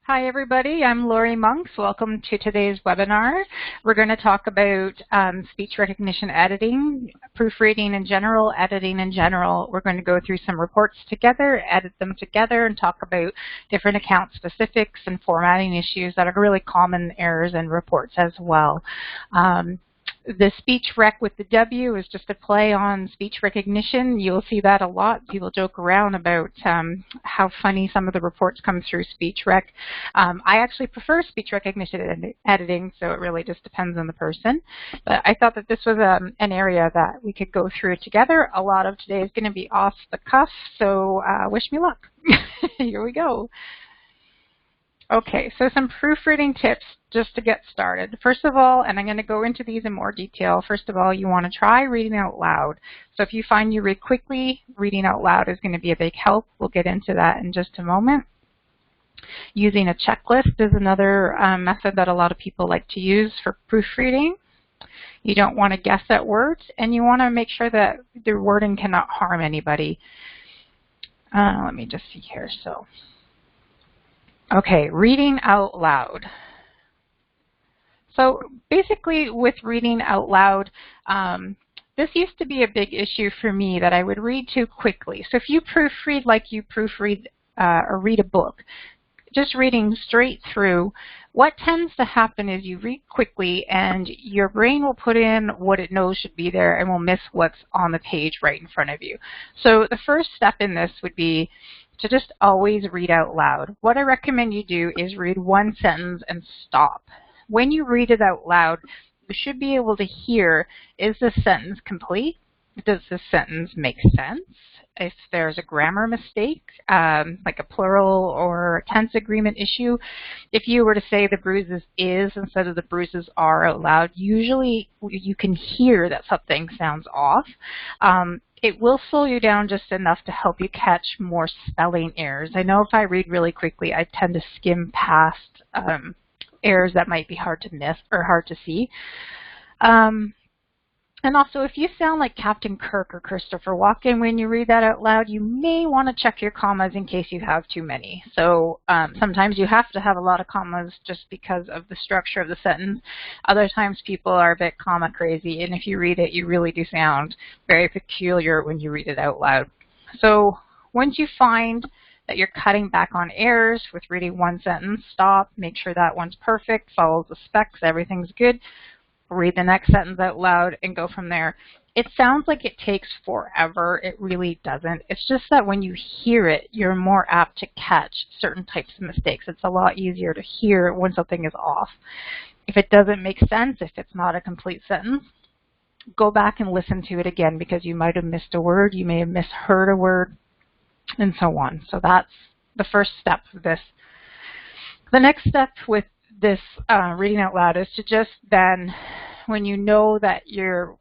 Hi everybody, I'm Lori Monks. Welcome to today's webinar. We're going to talk about speech recognition editing, proofreading in general, editing in general. We're going to go through some reports together, edit them together, and talk about different account specifics and formatting issues that are really common errors in reports as well. The speech rec with the W is just a play on speech recognition. You'll see that a lot. People joke around about how funny some of the reports come through speech rec. I actually prefer speech recognition editing, so it really just depends on the person. But I thought that this was an area that we could go through together. A lot of today is going to be off the cuff, so wish me luck. Here we go. Okay, so some proofreading tips just to get started. First of all, and I'm going to go into these in more detail, first of all, you want to try reading out loud. So if you find you read quickly, reading out loud is going to be a big help. We'll get into that in just a moment. Using a checklist is another method that a lot of people like to use for proofreading. You don't want to guess at words, and you want to make sure that the wording cannot harm anybody. Let me just see here. Okay, reading out loud. So basically with reading out loud, this used to be a big issue for me that I would read too quickly. So if you proofread like you proofread or read a book, just reading straight through, what tends to happen is you read quickly and your brain will put in what it knows should be there and will miss what's on the page right in front of you. So the first step in this would be to just always read out loud. What I recommend you do is read one sentence and stop. When you read it out loud, you should be able to hear, is this sentence complete? Does this sentence make sense? If there's a grammar mistake, like a plural or a tense agreement issue, if you were to say the bruises is instead of the bruises are out loud, usually you can hear that something sounds off. It will slow you down just enough to help you catch more spelling errors. I know if I read really quickly, I tend to skim past errors that might be hard to miss or hard to see. And also, if you sound like Captain Kirk or Christopher Walken when you read that out loud, you may want to check your commas in case you have too many. So sometimes you have to have a lot of commas just because of the structure of the sentence. Other times people are a bit comma crazy, and if you read it, you really do sound very peculiar when you read it out loud. So once you find that you're cutting back on errors with reading one sentence, stop, make sure that one's perfect, follows the specs, everything's good. Read the next sentence out loud and go from there. It sounds like it takes forever. It really doesn't. It's just that when you hear it, you're more apt to catch certain types of mistakes. It's a lot easier to hear when something is off. If it doesn't make sense, if it's not a complete sentence, go back and listen to it again because you might have missed a word, you may have misheard a word, and so on. So that's the first step of this. The next step with this reading out loud is to just then, when you know that you're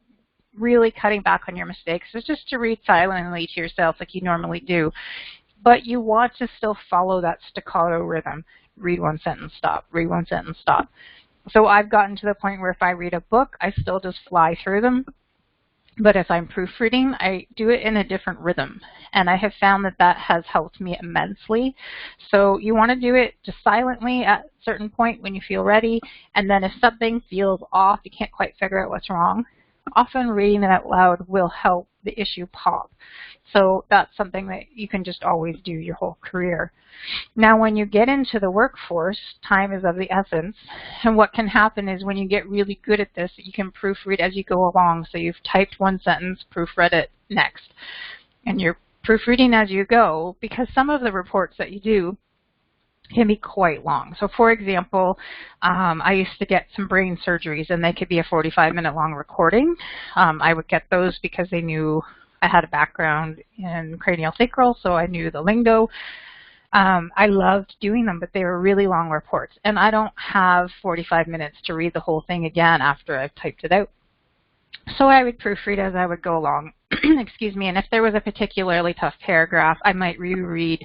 really cutting back on your mistakes, is just to read silently to yourself like you normally do. But you want to still follow that staccato rhythm. Read one sentence, stop. Read one sentence, stop. So I've gotten to the point where if I read a book, I still just fly through them. But if I'm proofreading, I do it in a different rhythm. And I have found that that has helped me immensely. So you want to do it just silently at a certain point when you feel ready. And then if something feels off, you can't quite figure out what's wrong, often reading it out loud will help the issue pop. So that's something that you can just always do your whole career. Now, when you get into the workforce, time is of the essence. And what can happen is when you get really good at this, you can proofread as you go along. So you've typed one sentence, proofread it next. And you're proofreading as you go because some of the reports that you do can be quite long. So for example, I used to get some brain surgeries and they could be a 45-minute long recording. I would get those because they knew I had a background in craniosacral, so I knew the lingo. I loved doing them, but they were really long reports. And I don't have 45 minutes to read the whole thing again after I've typed it out. So I would proofread as I would go along. Excuse me. And if there was a particularly tough paragraph, I might reread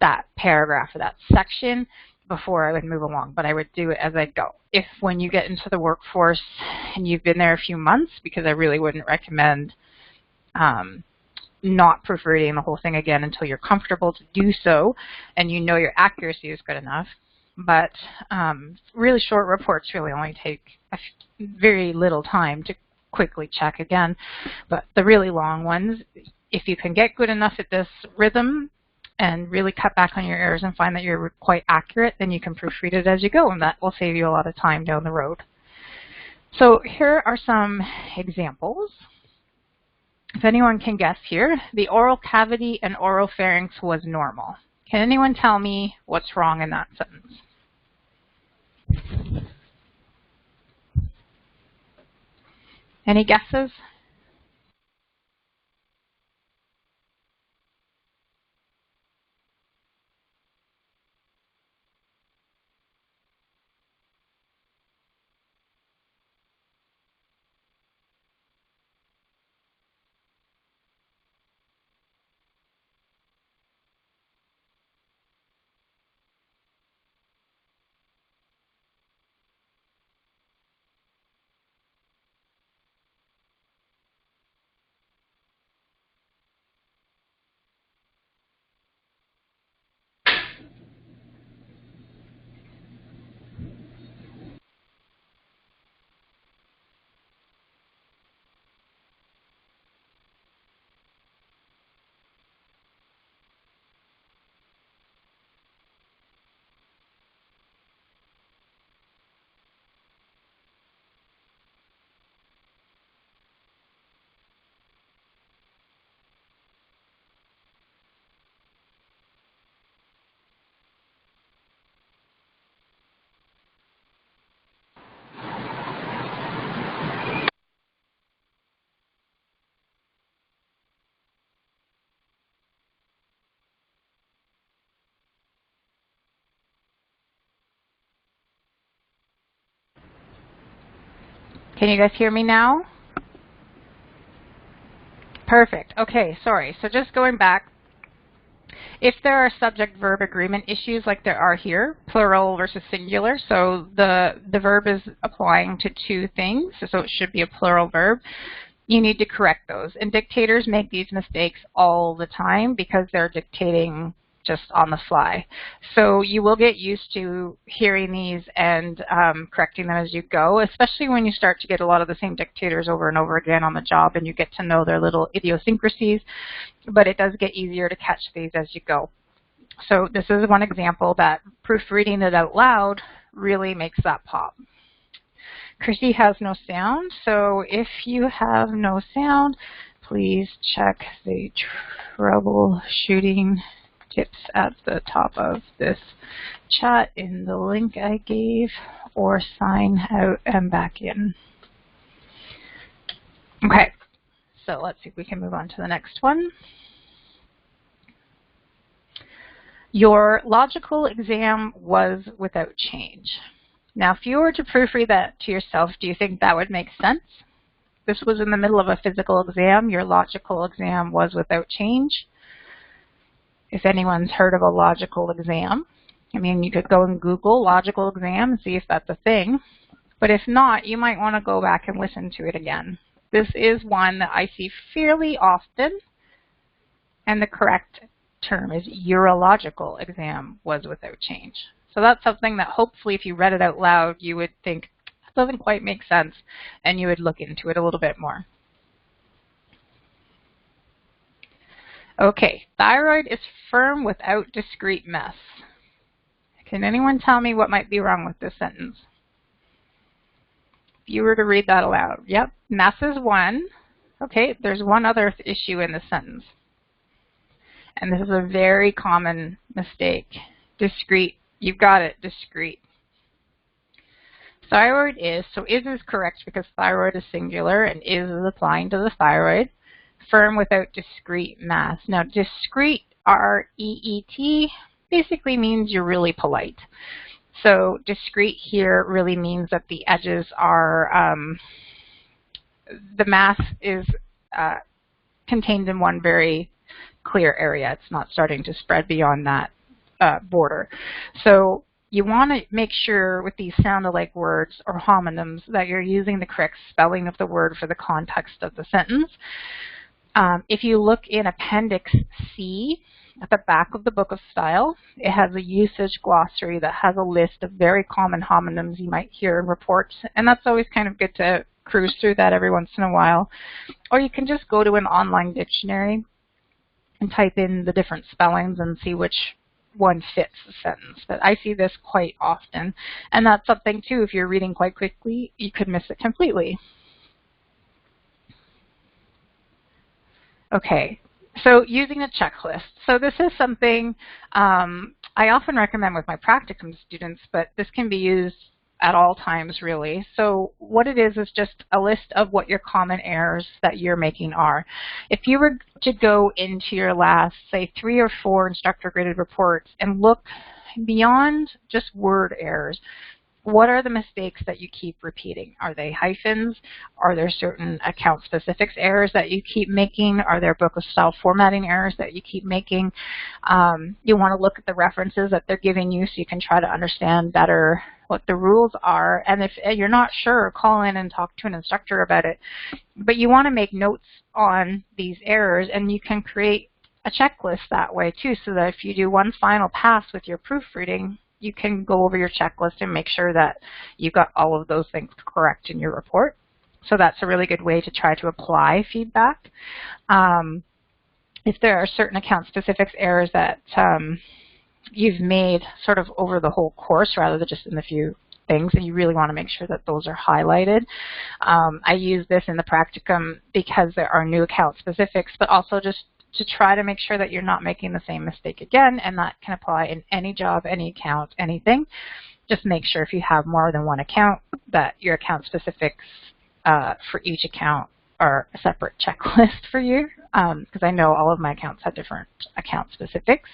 that paragraph or that section before I would move along, but I would do it as I go. If when you get into the workforce and you've been there a few months, because I really wouldn't recommend not proofreading the whole thing again until you're comfortable to do so and you know your accuracy is good enough, but really short reports really only take very little time to quickly check again. But the really long ones, if you can get good enough at this rhythm and really cut back on your errors and find that you're quite accurate, then you can proofread it as you go, and that will save you a lot of time down the road. So here are some examples. If anyone can guess here, the oral cavity and oropharynx was normal. Can anyone tell me what's wrong in that sentence? Any guesses? Can you guys hear me now? Perfect. Okay, sorry. So just going back, if there are subject-verb agreement issues like there are here, plural versus singular, so the verb is applying to two things, so it should be a plural verb, you need to correct those. And dictators make these mistakes all the time because they're dictating just on the fly. So you will get used to hearing these and correcting them as you go, especially when you start to get a lot of the same dictators over and over again on the job and you get to know their little idiosyncrasies, but it does get easier to catch these as you go. So this is one example that proofreading it out loud really makes that pop. Chrissy has no sound, so if you have no sound, please check the troubleshooting tips at the top of this chat in the link I gave, or sign out and back in. Okay, so let's see if we can move on to the next one. Your logical exam was without change. Now, if you were to proofread that to yourself, do you think that would make sense? This was in the middle of a physical exam. Your logical exam was without change. If anyone's heard of a logical exam, I mean, you could go and Google logical exam and see if that's a thing. But if not, you might want to go back and listen to it again. This is one that I see fairly often, and the correct term is urological exam was without change. So that's something that hopefully if you read it out loud, you would think, that doesn't quite make sense, and you would look into it a little bit more. Okay, thyroid is firm without discrete mess. Can anyone tell me what might be wrong with this sentence? If you were to read that aloud. Yep, mess is one. Okay, there's one other issue in this sentence. And this is a very common mistake. Discrete. You've got it, discrete. Thyroid is, so is correct because thyroid is singular and is applying to the thyroid. Firm without discrete mass. Now, discrete, R-E-E-T, basically means you're really polite. So discrete here really means that the edges are, the mass is contained in one very clear area. It's not starting to spread beyond that border. So you want to make sure with these sound-alike words or homonyms that you're using the correct spelling of the word for the context of the sentence. If you look in Appendix C, At the back of the Book of Style, it has a usage glossary that has a list of very common homonyms you might hear in reports, and that's always kind of good to cruise through that every once in a while. Or you can just go to an online dictionary and type in the different spellings and see which one fits the sentence. But I see this quite often, and that's something too, if you're reading quite quickly, you could miss it completely. Okay, so using a checklist. So this is something I often recommend with my practicum students, but this can be used at all times, really. So what it is just a list of what your common errors that you're making are. If you were to go into your last, say, 3 or 4 instructor graded reports and look beyond just word errors, what are the mistakes that you keep repeating? Are they hyphens? Are there certain account specifics errors that you keep making? Are there book of style formatting errors that you keep making? You want to look at the references that they're giving you so you can try to understand better what the rules are. And if you're not sure, call in and talk to an instructor about it. But you want to make notes on these errors, and you can create a checklist that way too, so that if you do one final pass with your proofreading, you can go over your checklist and make sure that you got all of those things correct in your report. So that's a really good way to try to apply feedback. If there are certain account specifics errors that you've made sort of over the whole course rather than just in the few things, and you really want to make sure that those are highlighted. I use this in the practicum because there are new account specifics, but also just to try to make sure that you're not making the same mistake again, and that can apply in any job, any account, anything. Just make sure if you have more than one account that your account specifics for each account are a separate checklist for you, because I know all of my accounts have different account specifics.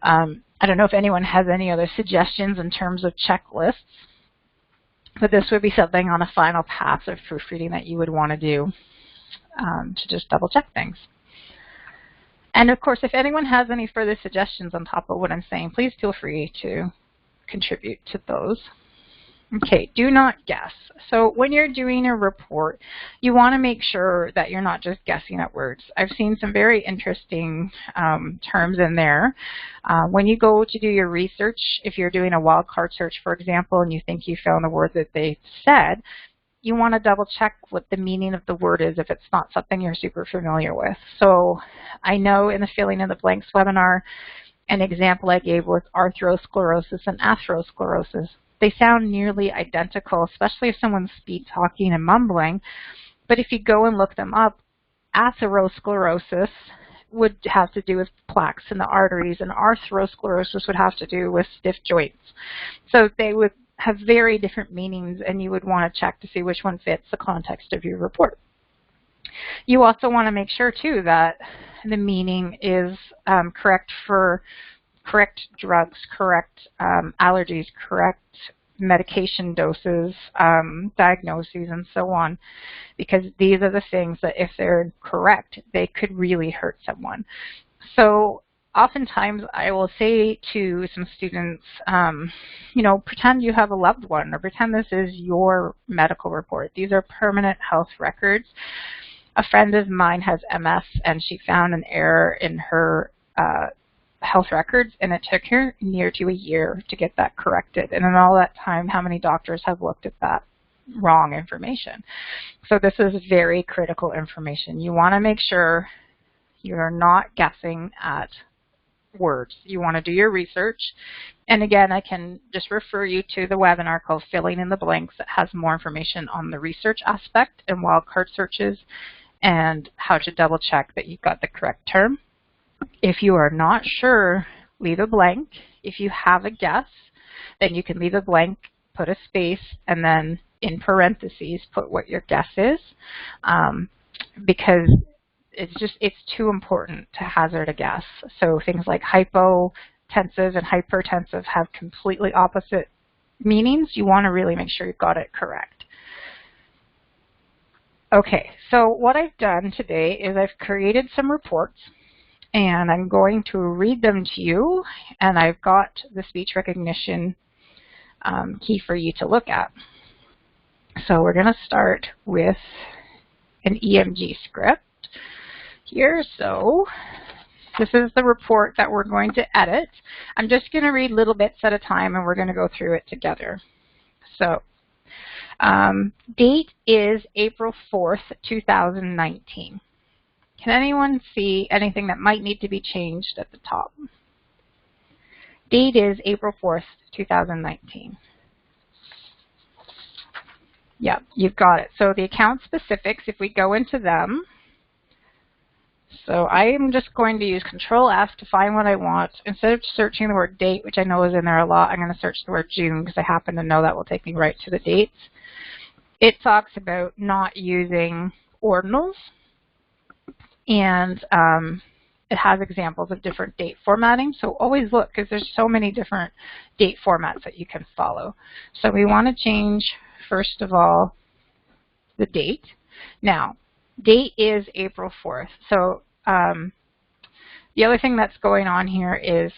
I don't know if anyone has any other suggestions in terms of checklists, but this would be something on a final pass of proofreading that you would want to do to just double check things. And of course, if anyone has any further suggestions on top of what I'm saying, please feel free to contribute to those. Okay, do not guess. So when you're doing a report, you want to make sure that you're not just guessing at words. I've seen some very interesting terms in there. When you go to do your research, if you're doing a wildcard search, for example, and you think you found the word that they said, you want to double check what the meaning of the word is if it's not something you're super familiar with. So I know in the Filling in the Blanks webinar, an example I gave was arthrosclerosis and atherosclerosis. They sound nearly identical, especially if someone's speed talking and mumbling. But if you go and look them up, atherosclerosis would have to do with plaques in the arteries, and arthrosclerosis would have to do with stiff joints. So they would have very different meanings, and you would want to check to see which one fits the context of your report. You also want to make sure, too, that the meaning is correct for correct drugs, correct allergies, correct medication doses, diagnoses, and so on, because these are the things that if they're correct, they could really hurt someone. So oftentimes I will say to some students, you know, pretend you have a loved one, or pretend this is your medical report. These are permanent health records. A friend of mine has MS, and she found an error in her health records, and it took her near to a year to get that corrected. And in all that time, how many doctors have looked at that wrong information? So this is very critical information. You want to make sure you're not guessing at words. You want to do your research. And again, I can just refer you to the webinar called Filling in the Blanks that has more information on the research aspect and wildcard searches and how to double check that you've got the correct term. If you are not sure, leave a blank. If you have a guess, then you can leave a blank, put a space, and then in parentheses put what your guess is, because it's too important to hazard a guess. So things like hypotensive and hypertensive have completely opposite meanings. You want to really make sure you've got it correct. Okay, so what I've done today is I've created some reports, and I'm going to read them to you, and I've got the speech recognition key for you to look at. So we're going to start with an EMG script here. So This is the report that we're going to edit. I'm just going to read little bits at a time and we're going to go through it together. So, date is April 4th, 2019. Can anyone see anything that might need to be changed at the top? Date is April 4th, 2019. Yep, you've got it. So the account specifics, if we go into them, so I am just going to use Control-F to find what I want. Instead of searching the word date, which I know is in there a lot, I'm going to search the word June because I happen to know that will take me right to the dates. It talks about not using ordinals, and it has examples of different date formatting. So always look, because there's so many different date formats that you can follow. So we want to change, first of all, the date. Now, date is April 4th. So the other thing that's going on here is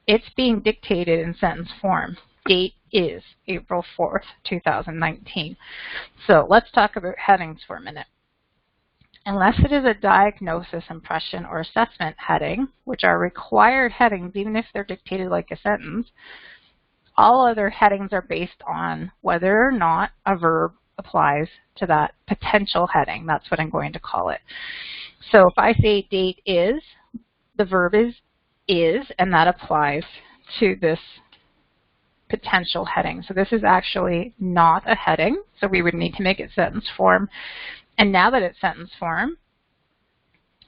it's being dictated in sentence form. Date is April 4th, 2019. So let's talk about headings for a minute. Unless it is a diagnosis, impression, or assessment heading, which are required headings even if they're dictated like a sentence, all other headings are based on whether or not a verb applies to that potential heading. That's what I'm going to call it. So if I say date is, the verb is, and that applies to this potential heading. So this is actually not a heading, so we would need to make it sentence form. And now that it's sentence form,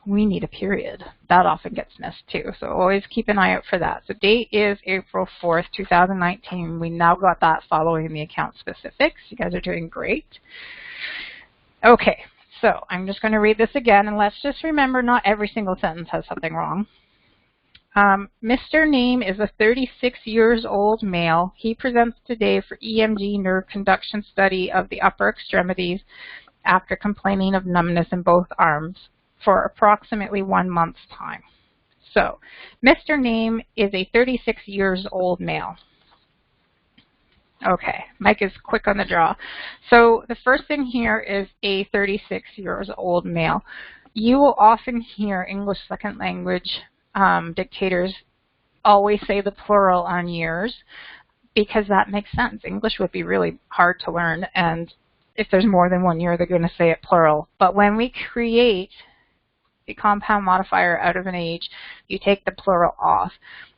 we need a period. That often gets missed too, so always keep an eye out for that. So date is April 4th, 2019. We now got that following the account specifics. You guys are doing great. Okay, so I'm just going to read this again, and let's just remember not every single sentence has something wrong. Mr. Name is a 36 years old male. He presents today for EMG nerve conduction study of the upper extremities after complaining of numbness in both arms for approximately 1 month's time. So, Mr. Name is a 36 years old male. Okay, Mike is quick on the draw. So the first thing here is a 36 years old male. You will often hear English second language dictators always say the plural on years because that makes sense. English would be really hard to learn, and if there's more than 1 year, they're going to say it plural. But when we create a compound modifier out of an age, you take the plural off.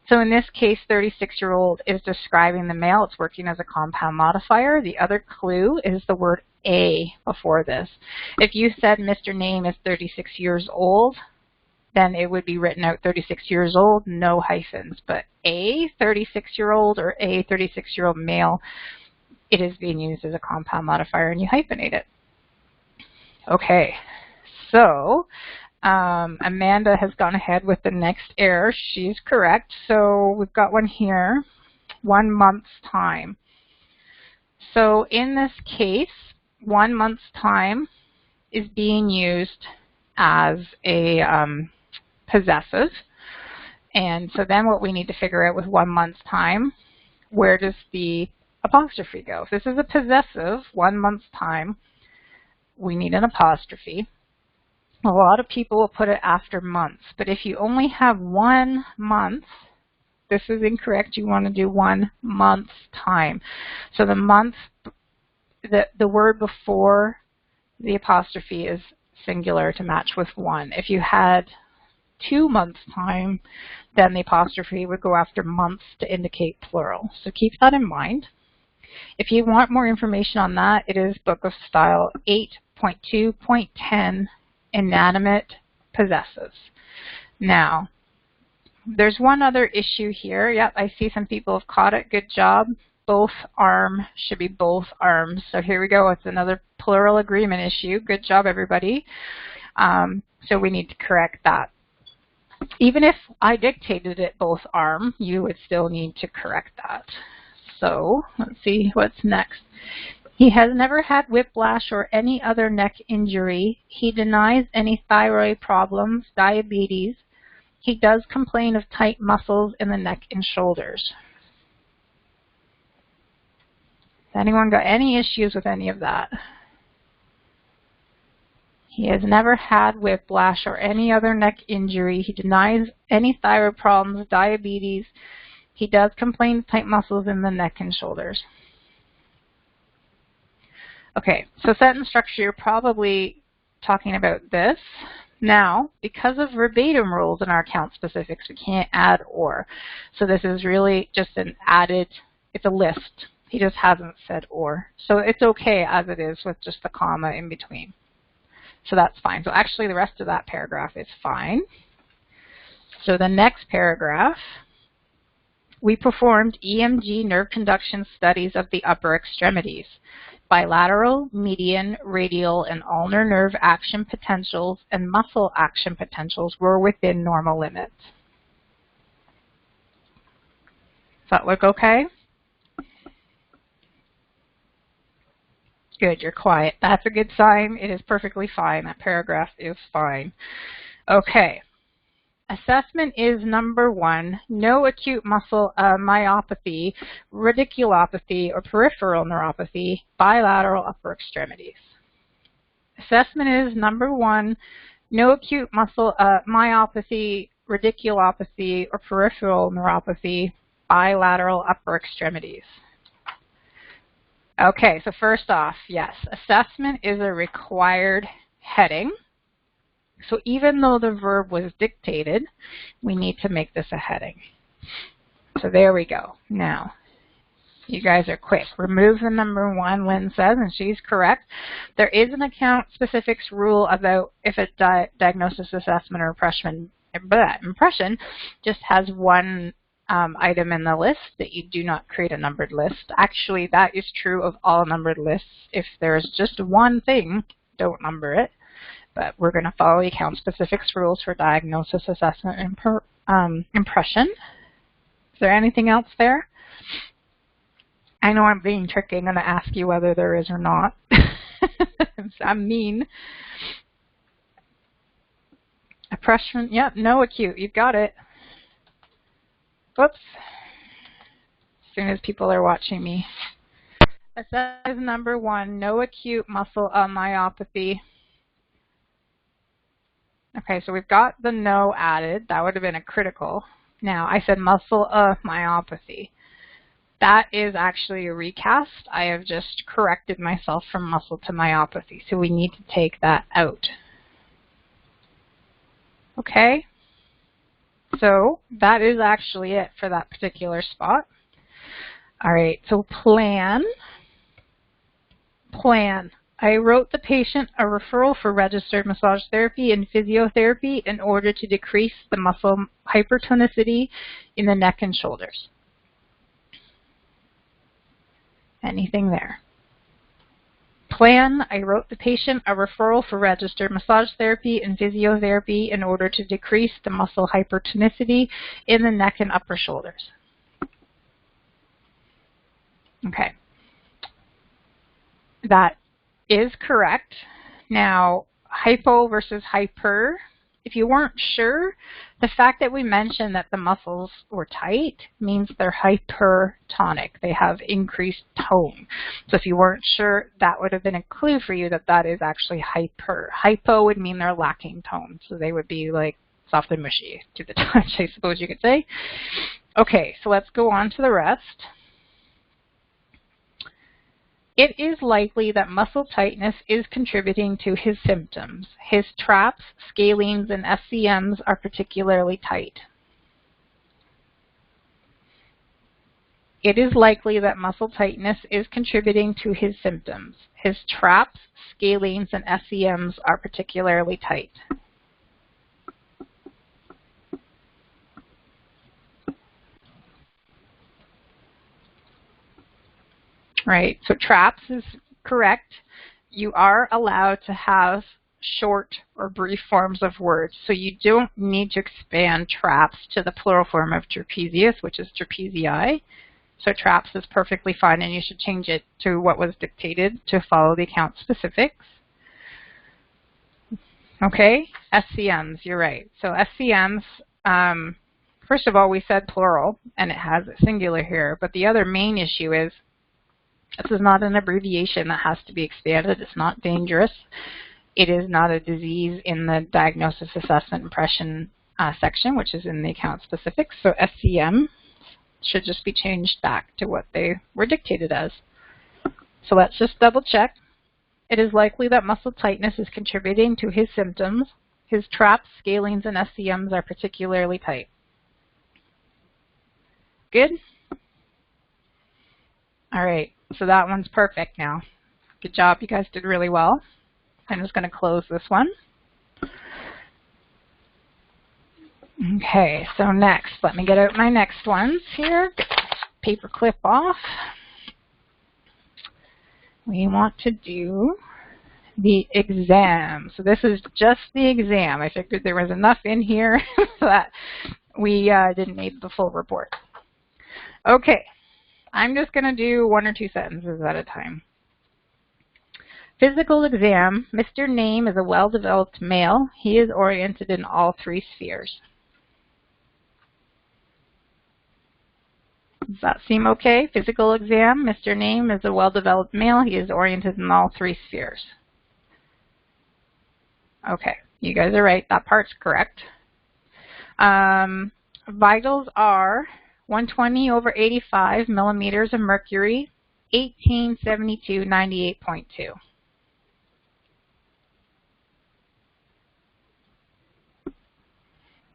So in this case, 36-year-old is describing the male. It's working as a compound modifier. The other clue is the word a before this. If you said Mr. Name is 36 years old, then it would be written out 36 years old, no hyphens. But a 36-year-old or a 36-year-old male, it is being used as a compound modifier, and you hyphenate it. Okay, so Amanda has gone ahead with the next error. She's correct. So we've got one here, 1 month's time. So in this case, 1 month's time is being used as a possessive. And so then what we need to figure out with 1 month's time, where does the apostrophe go? If this is a possessive, 1 month's time, we need an apostrophe. A lot of people will put it after months, but if you only have 1 month, this is incorrect. You want to do 1 month's time. So the month, the word before the apostrophe is singular to match with 1. If you had 2 months' time, then the apostrophe would go after months to indicate plural. So keep that in mind. If you want more information on that, it is Book of Style 8.2.10, Inanimate Possessives. Now, there's one other issue here. Yep, I see some people have caught it. Good job. Both arm should be both arms. So here we go. It's another plural agreement issue. Good job, everybody. So we need to correct that. Even if I dictated it both arm, you would still need to correct that. So let's see what's next. He has never had whiplash or any other neck injury. He denies any thyroid problems, diabetes. He does complain of tight muscles in the neck and shoulders. Has anyone got any issues with any of that? He has never had whiplash or any other neck injury. He denies any thyroid problems, diabetes. He does complain of tight muscles in the neck and shoulders. Okay, so sentence structure, you're probably talking about this. Now, because of verbatim rules in our account specifics, we can't add or. So this is really just an added, it's a list. He just hasn't said or. So it's okay as it is with just the comma in between. So that's fine. So actually the rest of that paragraph is fine. So the next paragraph, we performed EMG nerve conduction studies of the upper extremities. Bilateral, median, radial, and ulnar nerve action potentials and muscle action potentials were within normal limits. Does that look okay? Good, you're quiet. That's a good sign. It is perfectly fine. That paragraph is fine. Okay. Assessment is number 1, no acute muscle myopathy, radiculopathy, or peripheral neuropathy, bilateral upper extremities. Assessment is number 1, no acute muscle myopathy, radiculopathy, or peripheral neuropathy, bilateral upper extremities. Okay, so first off, yes, assessment is a required heading. So even though the verb was dictated, we need to make this a heading. So there we go. Now, you guys are quick. Remove the number 1, Lynn says, and she's correct. There is an account specifics rule about if a diagnosis, assessment, or impression just has one item in the list, that you do not create a numbered list. Actually, that is true of all numbered lists. If there's just one thing, don't number it. But we're going to follow the account specifics rules for diagnosis, assessment, and impression. Is there anything else there? I know I'm being tricky. I'm going to ask you whether there is or not. I'm mean. Impression, yep, no acute. You've got it. Whoops. As soon as people are watching me. Assess is number 1, no acute muscle myopathy. Okay, so we've got the no added. That would have been a critical. Now, I said muscle myopathy. That is actually a recast. I have just corrected myself from muscle to myopathy, so we need to take that out. Okay? So that is actually it for that particular spot. All right, so plan. I wrote the patient a referral for registered massage therapy and physiotherapy in order to decrease the muscle hypertonicity in the neck and shoulders. Anything there? Plan, I wrote the patient a referral for registered massage therapy and physiotherapy in order to decrease the muscle hypertonicity in the neck and upper shoulders. Okay. That is correct. Now, hypo versus hyper, if you weren't sure, the fact that we mentioned that the muscles were tight means they're hypertonic. They have increased tone. So if you weren't sure, that would have been a clue for you that that is actually hyper. Hypo would mean they're lacking tone. So they would be like soft and mushy to the touch, I suppose you could say. Okay, so let's go on to the rest. It is likely that muscle tightness is contributing to his symptoms. His traps, scalenes, and SCMs are particularly tight. It is likely that muscle tightness is contributing to his symptoms. His traps, scalenes, and SCMs are particularly tight. Right, so traps is correct. You are allowed to have short or brief forms of words, so you don't need to expand traps to the plural form of trapezius, which is trapezii. So traps is perfectly fine, and you should change it to what was dictated to follow the account specifics. Okay, SCMs, you're right. So SCMs, first of all, we said plural, and it has a singular here, but the other main issue is this is not an abbreviation that has to be expanded. It's not dangerous. It is not a disease in the diagnosis, assessment, impression section, which is in the account specifics. So SCM should just be changed back to what they were dictated as. So let's just double check. It is likely that muscle tightness is contributing to his symptoms. His traps, scalenes, and SCMs are particularly tight. Good? All right, so that one's perfect now. Good job, you guys did really well. I'm just going to close this one. Okay, so next, let me get out my next ones here. Get this paper clip off. We want to do the exam. So this is just the exam. I figured there was enough in here so that we didn't need the full report. Okay, I'm just going to do 1 or 2 sentences at a time. Physical exam. Mr. Name is a well-developed male. He is oriented in all 3 spheres. Does that seem okay? Physical exam. Mr. Name is a well-developed male. He is oriented in all 3 spheres. Okay, you guys are right. That part's correct. Vitals are 120 over 85 millimeters of mercury, 1872, 98.2.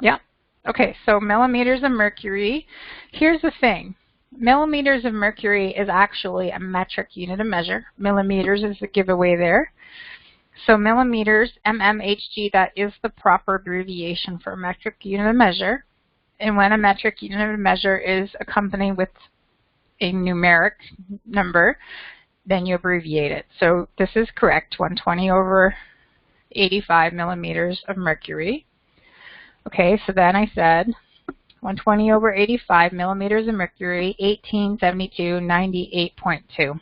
Yeah. Okay, so millimeters of mercury. Here's the thing. Millimeters of mercury is actually a metric unit of measure. Millimeters is the giveaway there. So millimeters, mmHg, that is the proper abbreviation for a metric unit of measure. And when a metric unit of measure is accompanied with a numeric number, then you abbreviate it. So this is correct, 120 over 85 millimeters of mercury. Okay, so then I said 120 over 85 millimeters of mercury, 1872, 98.2.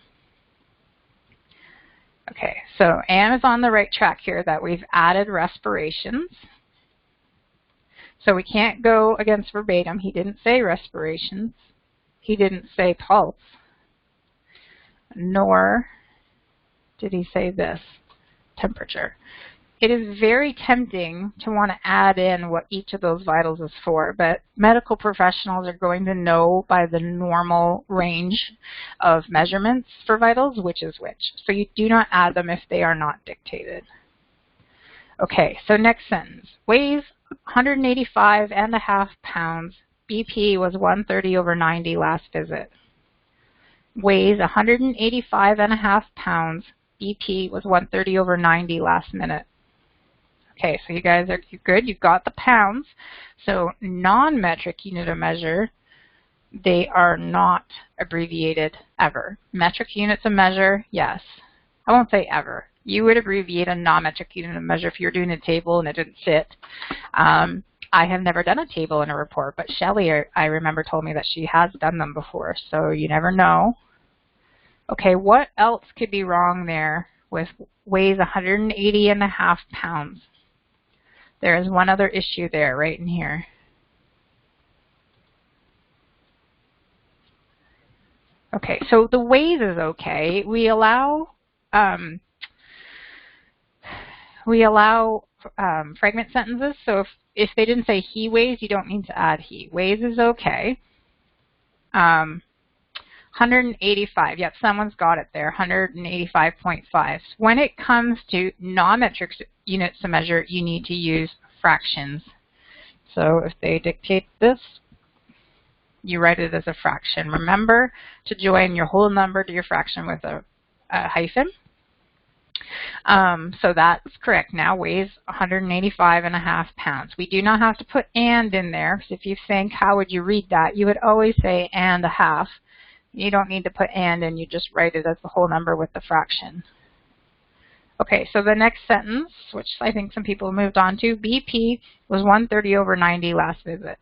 Okay, so Anne is on the right track here that we've added respirations. So we can't go against verbatim. He didn't say respirations. He didn't say pulse. Nor did he say this, temperature. It is very tempting to want to add in what each of those vitals is for, but medical professionals are going to know by the normal range of measurements for vitals which is which. So you do not add them if they are not dictated. Okay, so next sentence. Weighs 185.5 pounds. BP was 130 over 90 last visit. Weighs 185.5 pounds. BP was 130 over 90 last minute. Okay, so you guys are good. You've got the pounds. So non-metric unit of measure, they are not abbreviated ever. Metric units of measure, yes. I won't say ever. You would abbreviate a non-metric unit of measure if you're doing a table and it didn't fit. I have never done a table in a report, but Shelley, I remember, told me that she has done them before, so you never know. Okay, what else could be wrong there with weighs 180.5 pounds? There is one other issue there, right in here. Okay, so the weighs is okay. We allow fragment sentences. So if they didn't say he weighs, you don't need to add he. Weighs is okay. 185. Yep, someone's got it there. 185.5. When it comes to non-metric units of measure, you need to use fractions. So if they dictate this, you write it as a fraction. Remember to join your whole number to your fraction with a hyphen. So that's correct. Now weighs 185.5 pounds. We do not have to put and in there, because if you think, how would you read that? You would always say and a half. You don't need to put and in, you just write it as the whole number with the fraction. Okay, so the next sentence, which I think some people moved on to, BP was 130 over 90 last visit.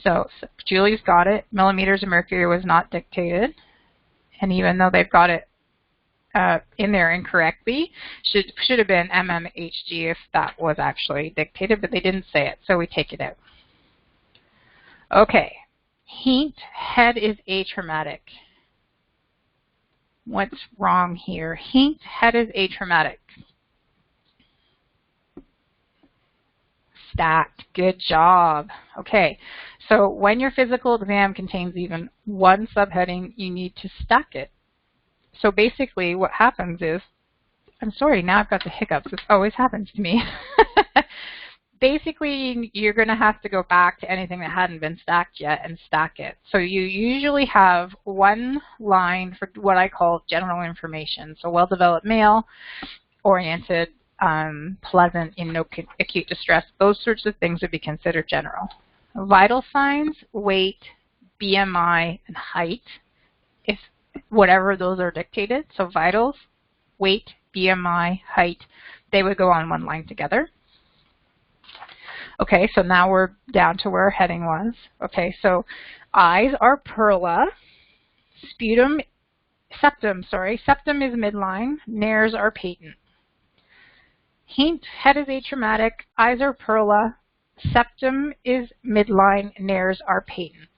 So Julie's got it. Millimeters of mercury was not dictated. And even though they've got it in there incorrectly, should have been mmHg if that was actually dictated, but they didn't say it, so we take it out. Okay. Heat, head is atraumatic. What's wrong here? Hint, head is atraumatic. Stacked. Good job. Okay, so when your physical exam contains even one subheading, you need to stack it. So basically what happens is, I'm sorry, now I've got the hiccups. This always happens to me. Basically, you're going to have to go back to anything that hadn't been stacked yet and stack it. So you usually have one line for what I call general information. So well-developed male, oriented, pleasant, in no acute distress. Those sorts of things would be considered general. Vital signs, weight, BMI, and height, if whatever those are dictated. So vitals, weight, BMI, height, they would go on one line together. Okay, so now we're down to where our heading was. Okay, so eyes are perla, septum is midline, nares are patent. Hint, head is atraumatic, eyes are perla, septum is midline, nares are patent.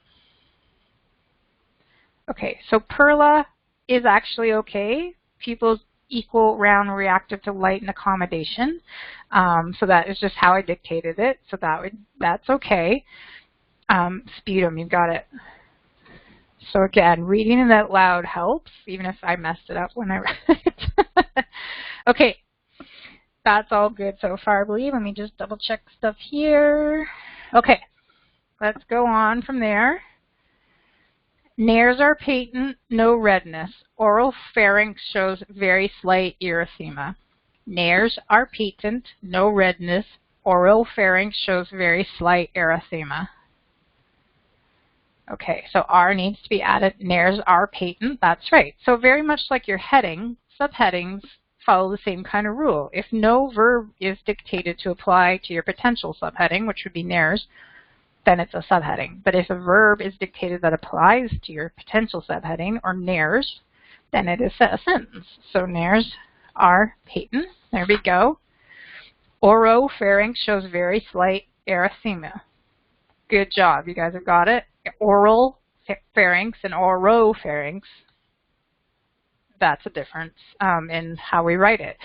Okay, so perla is actually okay. Pupils equal, round, reactive to light, and accommodation. So that is just how I dictated it. So that's okay. Sputum, you've got it. So again, reading it out loud helps, even if I messed it up when I read it. Okay, that's all good so far, I believe. Let me just double check stuff here. Okay, let's go on from there. Nares are patent, no redness. Oral pharynx shows very slight erythema. Nares are patent, no redness. Oral pharynx shows very slight erythema. Okay, so R needs to be added. Nares are patent, that's right. So very much like your heading, subheadings follow the same kind of rule. If no verb is dictated to apply to your potential subheading, which would be nares, then it's a subheading. But if a verb is dictated that applies to your potential subheading, or nares, then it is a sentence. So nares are patent. There we go. Oropharynx shows very slight erythema. Good job. You guys have got it. Oral pharynx and oropharynx, that's a difference in how we write it.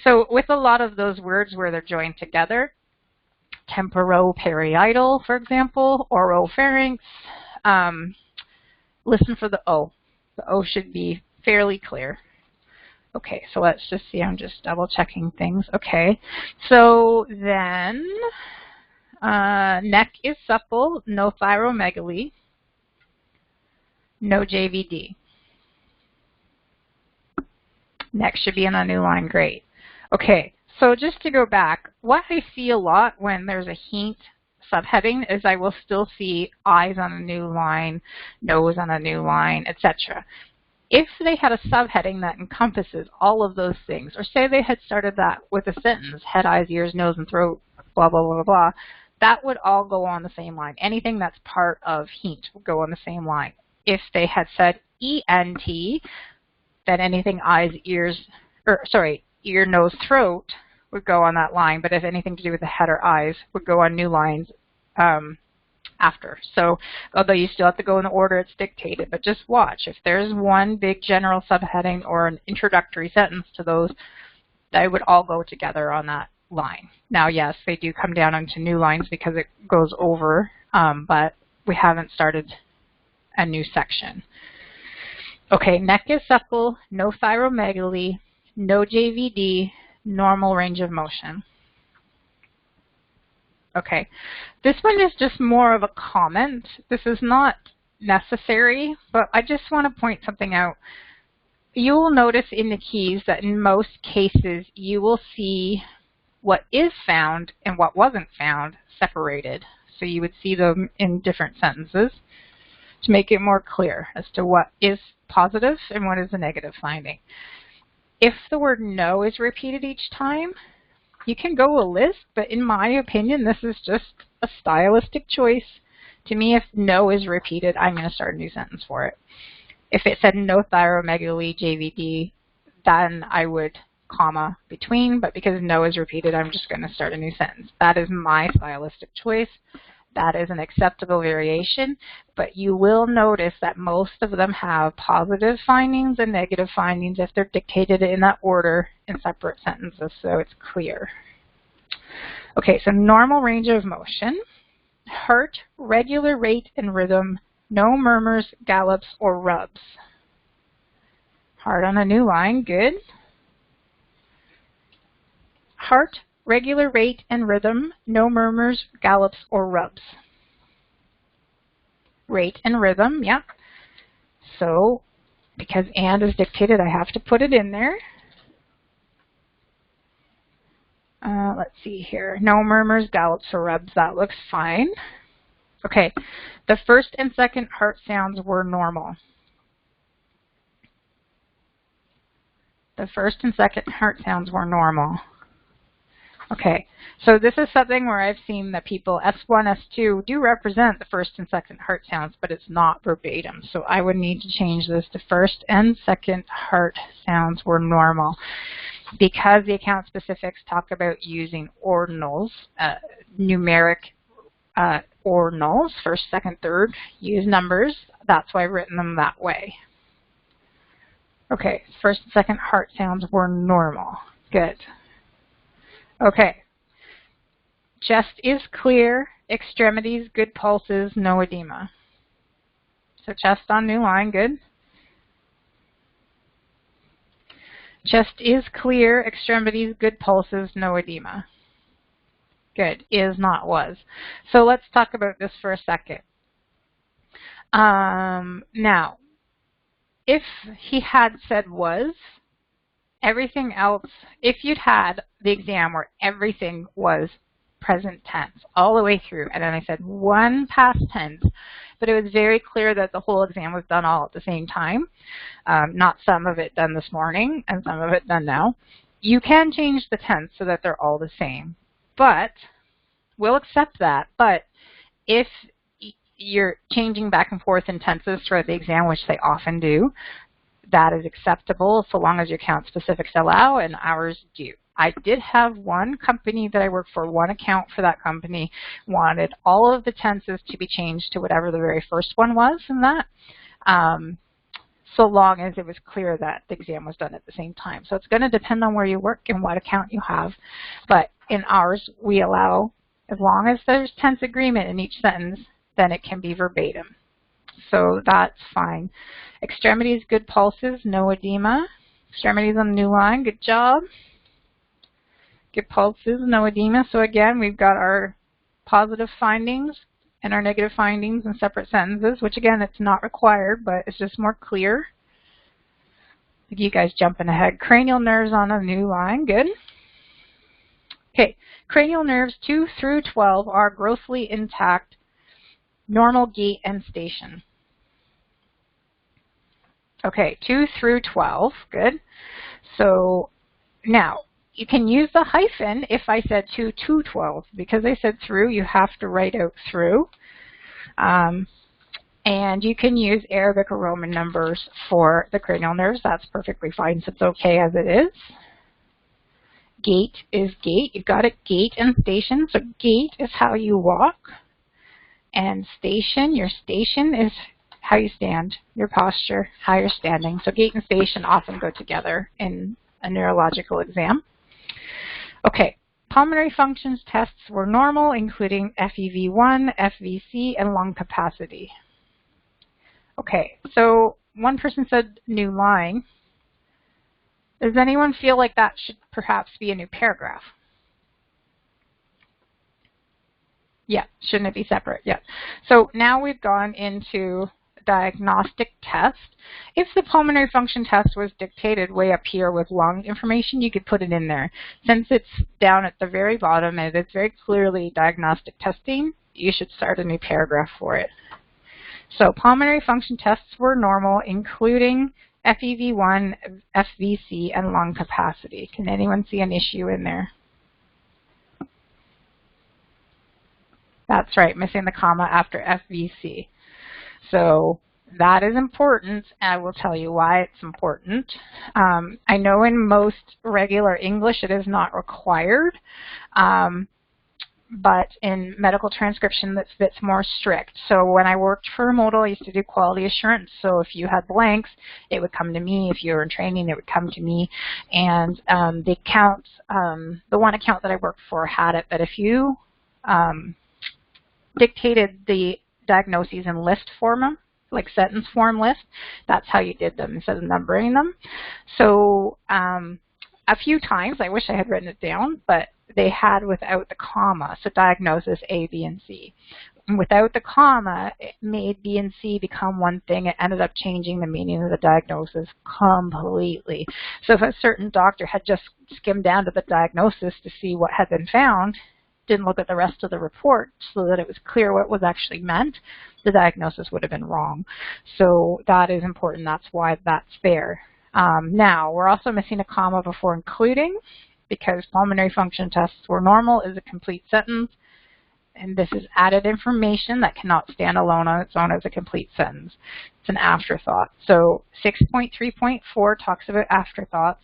So with a lot of those words where they're joined together, temporoparietal, for example, oropharynx, listen for the O. The O should be fairly clear. Okay, so let's just see. I'm just double checking things. Okay, so then neck is supple, no thyromegaly, no JVD. Neck should be in a new line. Great. Okay, so just to go back, what I see a lot when there's a hint subheading is I will still see eyes on a new line, nose on a new line, etc. If they had a subheading that encompasses all of those things, or say they had started that with a sentence, head, eyes, ears, nose, and throat, blah, blah, blah, blah, that would all go on the same line. Anything that's part of hint would go on the same line. If they had said ENT, then anything eyes, ears, ear, nose, throat would go on that line. But if anything to do with the head or eyes would go on new lines after. So although you still have to go in the order it's dictated, but just watch. If there's one big general subheading or an introductory sentence to those, they would all go together on that line. Now, yes, they do come down onto new lines because it goes over, but we haven't started a new section. Okay, neck is supple, no thyromegaly, no JVD, normal range of motion. Okay, this one is just more of a comment. This is not necessary, but I just want to point something out. You will notice in the keys that in most cases you will see what is found and what wasn't found separated. So you would see them in different sentences to make it more clear as to what is positive and what is a negative finding. If the word no is repeated each time, you can go a list, but in my opinion, this is just a stylistic choice. To me, if no is repeated, I'm going to start a new sentence for it. If it said no thyromegaly, JVD, then I would comma between, but because no is repeated, I'm just going to start a new sentence. That is my stylistic choice. that is an acceptable variation, but you will notice that most of them have positive findings and negative findings if they're dictated in that order in separate sentences, so it's clear. Okay, so normal range of motion, heart, regular rate and rhythm, no murmurs, gallops, or rubs. Heart on a new line, good. Heart, regular rate and rhythm, no murmurs, gallops, or rubs. Rate and rhythm, yeah. So, because and is dictated, I have to put it in there. Let's see here. No murmurs, gallops, or rubs. That looks fine. Okay, the first and second heart sounds were normal. The first and second heart sounds were normal. Okay, so this is something where I've seen that people, S1, S2, do represent the first and second heart sounds, but it's not verbatim. So I would need to change this to first and second heart sounds were normal. Because the account specifics talk about using ordinals, numeric ordinals, first, second, third, use numbers. That's why I've written them that way. Okay, first and second heart sounds were normal. Good. Okay. Chest is clear, extremities, good pulses, no edema. So chest on new line, good. Chest is clear, extremities, good pulses, no edema. Good. Is, not, was. So let's talk about this for a second. Now, if he had said was, everything else, if you'd had the exam where everything was present tense all the way through, and then I said one past tense, but it was very clear that the whole exam was done all at the same time, not some of it done this morning and some of it done now, you can change the tense so that they're all the same. But we'll accept that. But if you're changing back and forth in tenses throughout the exam, which they often do, that is acceptable so long as your account specifics allow, and ours do. I did have one company that I worked for, one account for that company, wanted all of the tenses to be changed to whatever the very first one was in that, so long as it was clear that the exam was done at the same time. So it's going to depend on where you work and what account you have. But in ours, we allow, as long as there's tense agreement in each sentence, then it can be verbatim. So that's fine. Extremities, good pulses, no edema. Extremities on the new line, good job. Good pulses, no edema. So again, we've got our positive findings and our negative findings in separate sentences, which again, it's not required, but it's just more clear. You guys jumping ahead. Cranial nerves on a new line, good. Okay, cranial nerves 2 through 12 are grossly intact, normal gait and station. Okay, 2 through 12, good. So now, you can use the hyphen if I said 2 to 12. Because I said through, you have to write out through. And you can use Arabic or Roman numbers for the cranial nerves. That's perfectly fine, so it's okay as it is. Gait is gait. You've got it, gait and station. So gait is how you walk. And station, your station is how you stand, your posture, how you're standing. So gait and station often go together in a neurological exam. Okay, pulmonary functions tests were normal, including FEV1, FVC, and lung capacity. Okay, so one person said new line. Does anyone feel like that should perhaps be a new paragraph? Yeah, shouldn't it be separate? Yeah. So now we've gone into diagnostic test. If the pulmonary function test was dictated way up here with lung information, you could put it in there. Since it's down at the very bottom and it's very clearly diagnostic testing, you should start a new paragraph for it. So pulmonary function tests were normal, including FEV1, FVC, and lung capacity. Can anyone see an issue in there? That's right, missing the comma after FVC. So that is important, and I will tell you why it's important. I know in most regular English it is not required, but in medical transcription that's more strict. So when I worked for Modal, I used to do quality assurance. So if you had blanks, it would come to me. If you were in training, it would come to me. And the account, the one account that I worked for had it that if you dictated the diagnoses in list form, like sentence form list, that's how you did them instead of numbering them. So a few times, I wish I had written it down, but they had without the comma, so diagnosis A, B, and C. And without the comma, it made B and C become one thing. It ended up changing the meaning of the diagnosis completely. So if a certain doctor had just skimmed down to the diagnosis to see what had been found, didn't look at the rest of the report so that it was clear what was actually meant, the diagnosis would have been wrong. So that is important. That's why that's there. Now, we're also missing a comma before including, because pulmonary function tests were normal is a complete sentence, and this is added information that cannot stand alone on its own as a complete sentence. It's an afterthought. So 6.3.4 talks about afterthoughts.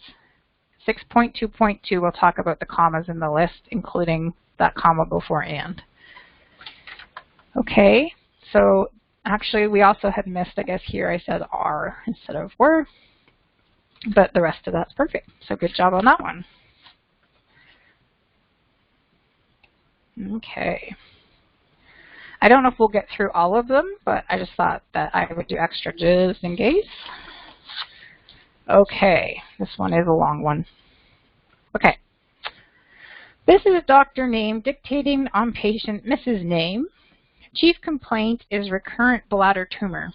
6.2.2 will talk about the commas in the list, including that comma before and. Okay, so actually we also had missed, I guess here I said are instead of were, but the rest of that's perfect. So good job on that one. Okay. I don't know if we'll get through all of them, but I just thought that I would do extra just in case. Okay, this one is a long one. Okay. This is a doctor name dictating on patient Mrs. Name. Chief complaint is recurrent bladder tumor.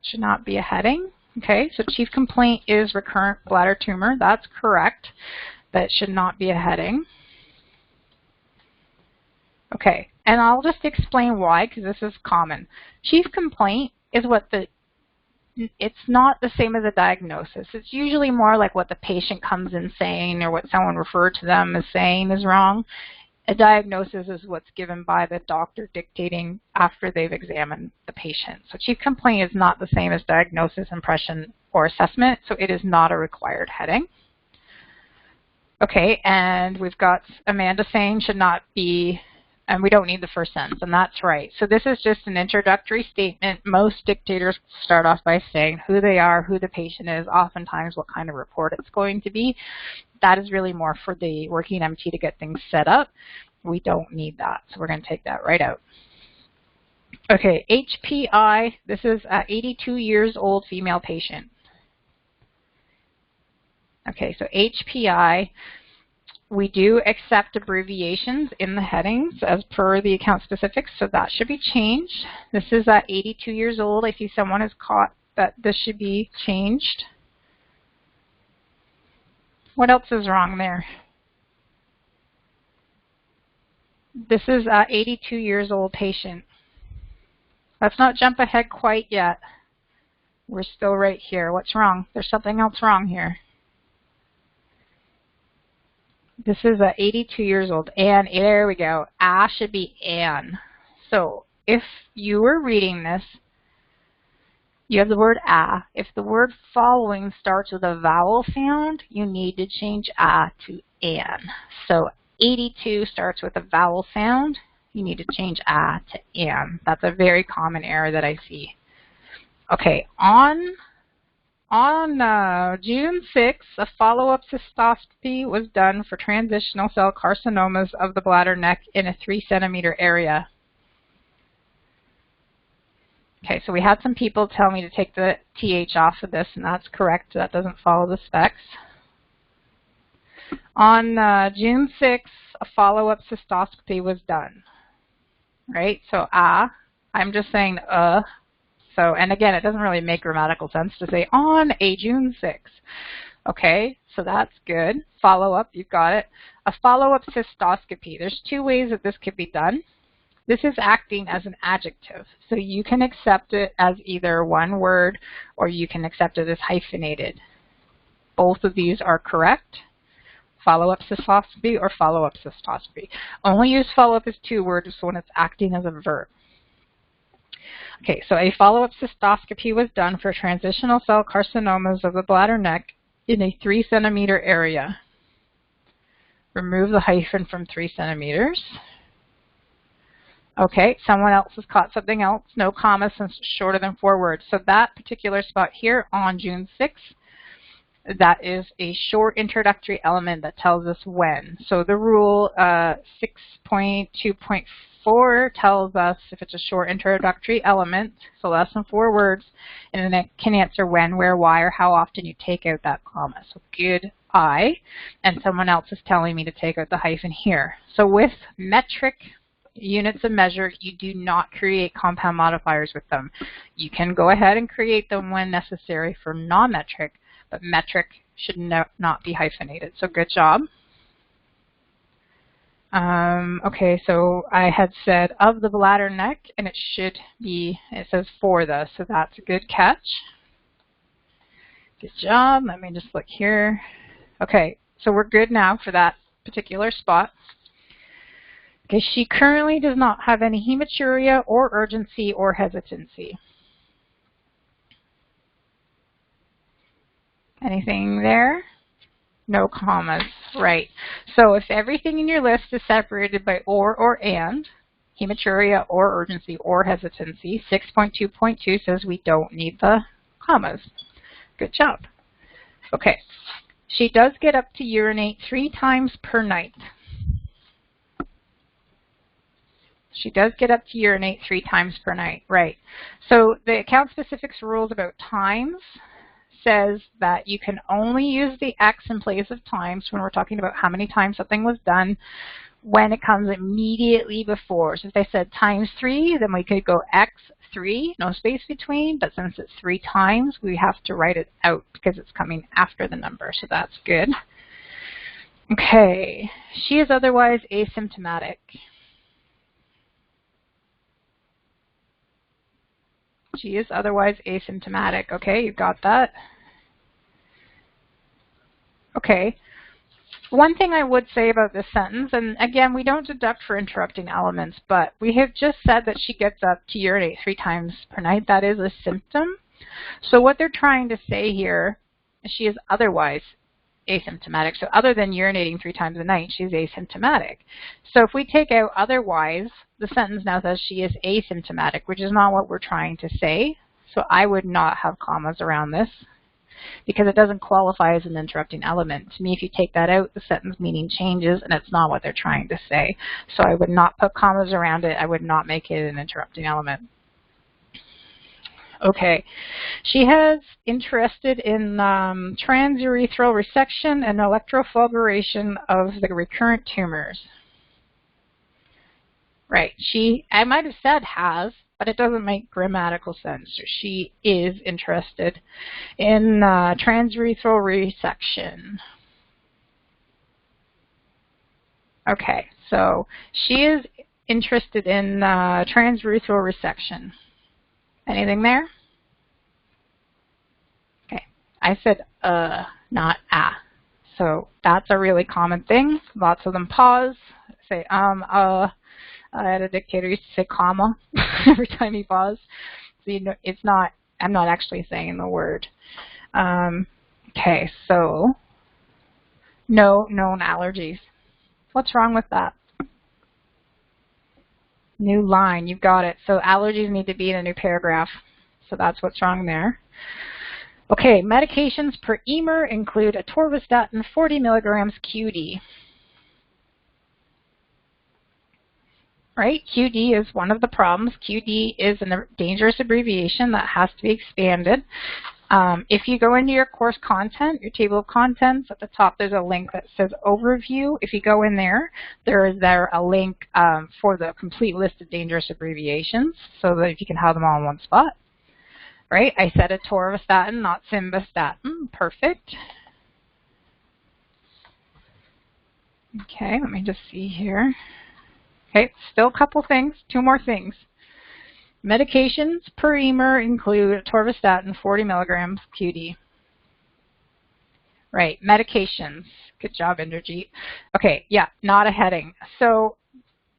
Should not be a heading. Okay, so chief complaint is recurrent bladder tumor. That's correct. That should not be a heading. Okay, and I'll just explain why, because this is common. Chief complaint is what it's not the same as a diagnosis. It's usually more like what the patient comes in saying or what someone referred to them as saying is wrong. A diagnosis is what's given by the doctor dictating after they've examined the patient. So chief complaint is not the same as diagnosis, impression, or assessment, so it is not a required heading. Okay, and we've got Amanda saying should not be, and we don't need the first sentence, and that's right. So this is just an introductory statement. Most dictators start off by saying who they are, who the patient is, oftentimes what kind of report it's going to be. That is really more for the working MT to get things set up. We don't need that, so we're going to take that right out. Okay, HPI, this is an 82 years old female patient. Okay, so HPI, we do accept abbreviations in the headings as per the account specifics, so that should be changed. This is at 82 years old. I see someone has caught that this should be changed. What else is wrong there? This is an 82 years old patient. Let's not jump ahead quite yet. We're still right here. What's wrong? There's something else wrong here. This is 82 years old. And there we go. A should be an. So if you were reading this, you have the word a. If the word following starts with a vowel sound, you need to change a to an. So 82 starts with a vowel sound. You need to change a to an. That's a very common error that I see. Okay, on June 6th, a follow-up cystoscopy was done for transitional cell carcinomas of the bladder neck in a 3-centimeter area. Okay, so we had some people tell me to take the TH off of this, and that's correct. That doesn't follow the specs. On June 6th, a follow-up cystoscopy was done. Right, so I'm just saying So, and again, it doesn't really make grammatical sense to say on a June 6th. Okay, so that's good. Follow-up, you've got it. A follow-up cystoscopy. There's two ways that this could be done. This is acting as an adjective. So you can accept it as either one word or you can accept it as hyphenated. Both of these are correct. Follow-up cystoscopy or follow-up cystoscopy. Only use follow-up as two words when it's acting as a verb. Okay, so a follow-up cystoscopy was done for transitional cell carcinomas of the bladder neck in a 3-centimeter area. Remove the hyphen from 3 centimeters. Okay, someone else has caught something else. No comma since it's shorter than 4 words. So that particular spot here on June 6th, that is a short introductory element that tells us when. So the rule 6.2.4 tells us if it's a short introductory element, so less than 4 words, and then it can answer when, where, why, or how often you take out that comma. So good eye. And someone else is telling me to take out the hyphen here. So with metric units of measure, you do not create compound modifiers with them. You can go ahead and create them when necessary for non-metric, but metric should not be hyphenated. So good job. Okay, so I had said of the bladder neck, and it should be, it says for the, so that's a good catch. Good job. Let me just look here. Okay, so we're good now for that particular spot. Okay, she currently does not have any hematuria or urgency or hesitancy. Anything there? No commas, right. So if everything in your list is separated by or and, hematuria or urgency or hesitancy, 6.2.2 says we don't need the commas. Good job. Okay, she does get up to urinate 3 times per night. She does get up to urinate 3 times per night, right. So the account specifics rules about times says that you can only use the X in place of times when we're talking about how many times something was done when it comes immediately before. So if they said times 3, then we could go X3, no space between, but since it's 3 times, we have to write it out because it's coming after the number, so that's good. Okay, she is otherwise asymptomatic. She is otherwise asymptomatic. Okay, you got that? Okay. One thing I would say about this sentence, and again, we don't deduct for interrupting elements, but we have just said that she gets up to urinate 3 times per night. That is a symptom. So what they're trying to say here is she is otherwise asymptomatic. So other than urinating 3 times a night, she's asymptomatic. So if we take out otherwise, the sentence now says she is asymptomatic, which is not what we're trying to say. So I would not have commas around this because it doesn't qualify as an interrupting element. To me, if you take that out, the sentence meaning changes, and it's not what they're trying to say. So I would not put commas around it. I would not make it an interrupting element. Okay, she has interested in transurethral resection and electrofulguration of the recurrent tumors. Right, I might have said has, but it doesn't make grammatical sense. So she is interested in transurethral resection. Okay, so she is interested in transurethral resection. Anything there? Okay, I said not ah. So that's a really common thing. Lots of them pause, say I had a dictator used to say comma every time he paused. So you know, it's not, I'm not actually saying the word. Okay, so no known allergies. What's wrong with that? New line, you've got it. So allergies need to be in a new paragraph. So that's what's wrong there. Okay, medications per EMER include atorvastatin 40 milligrams QD. Right, QD is one of the problems. QD is a dangerous abbreviation that has to be expanded. If you go into your course content, your table of contents, at the top there's a link that says overview. If you go in there, there is a link for the complete list of dangerous abbreviations so that you can have them all in one spot. Right, I said atorvastatin, not simvastatin. Perfect. Okay, let me just see here. Okay, still a couple things, 2 more things. Medications per EMER include atorvastatin 40 milligrams QD. Right, medications. Good job, Indrajit. Okay, yeah, not a heading. So